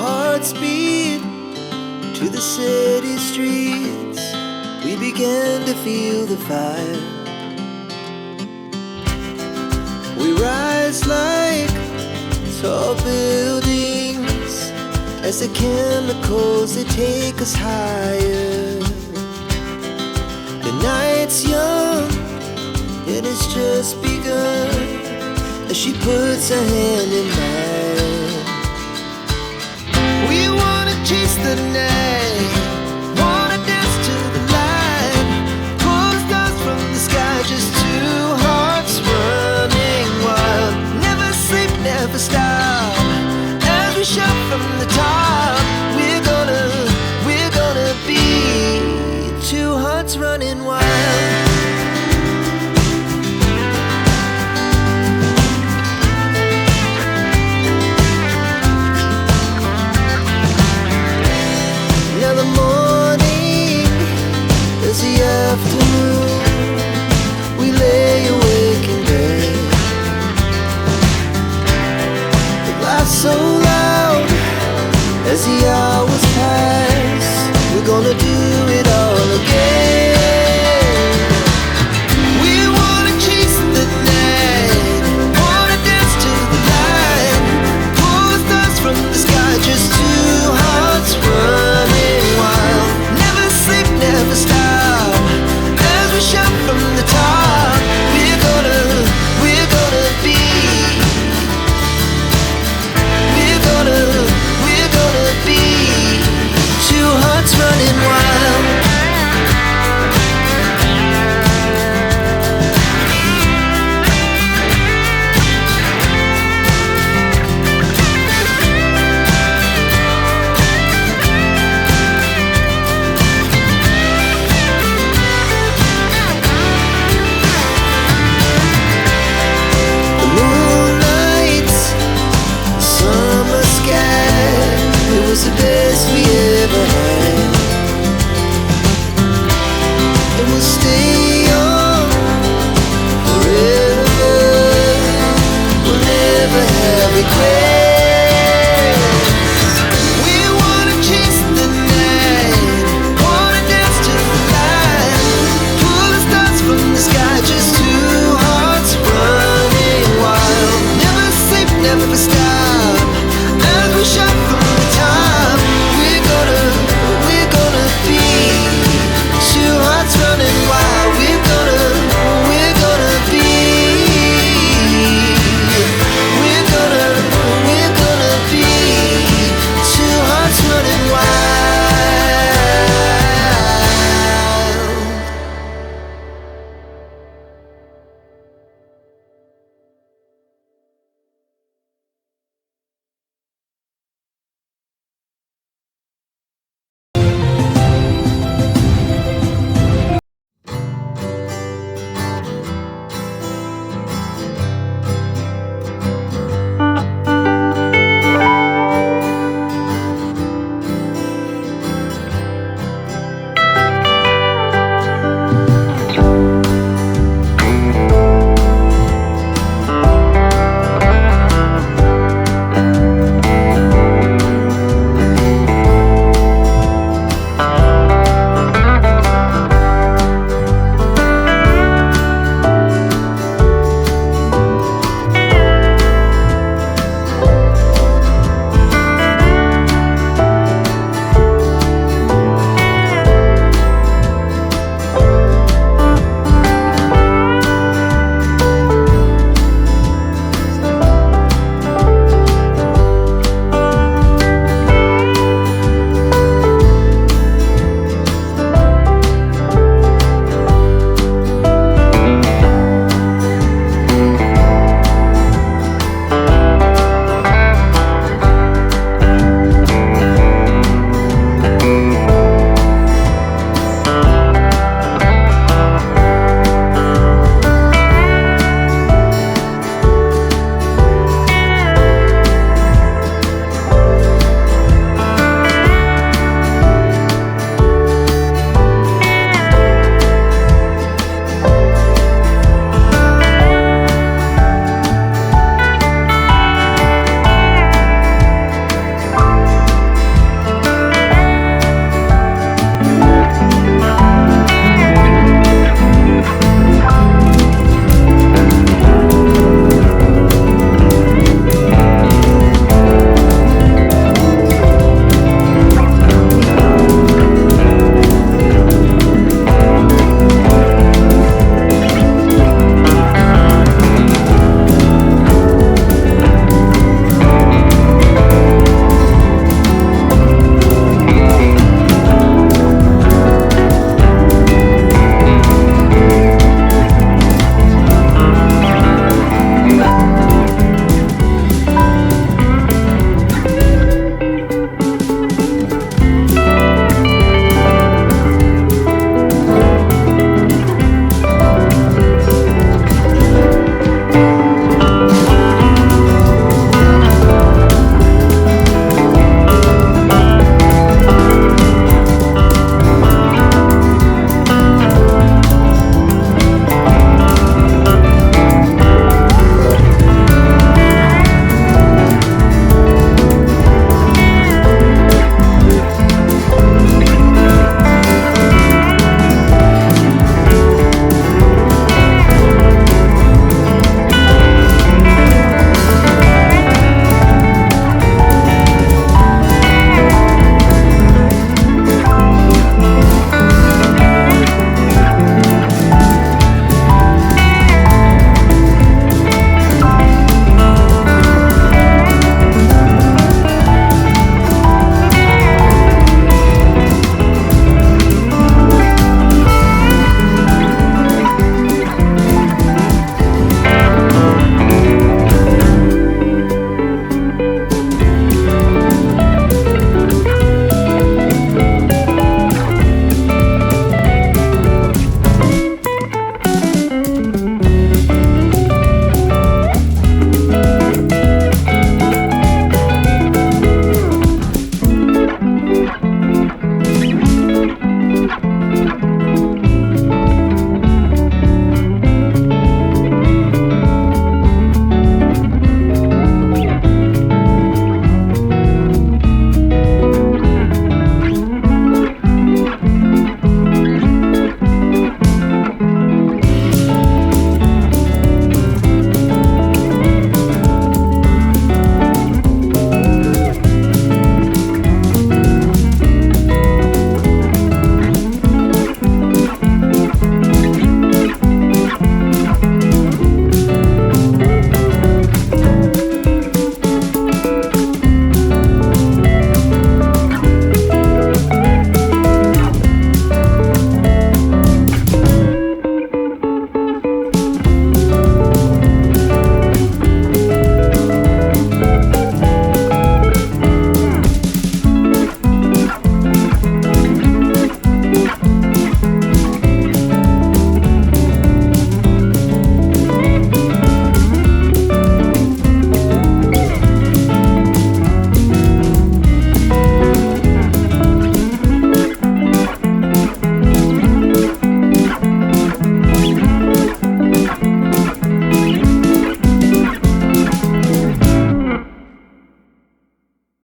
hearts beat to the city streets. We began to feel the fire. We rise like tall buildings as the chemicals, they take us higher. The night's young and it's just begun as she puts her hand in mine. We wanna chase the night, wanna dance to the light, pull the stars from the sky, just two hearts running wild. Never sleep, never stop, as we shout from the top. We're gonna be two hearts running wild. Now the morning is the afternoon. We lay awake in bed, the glass so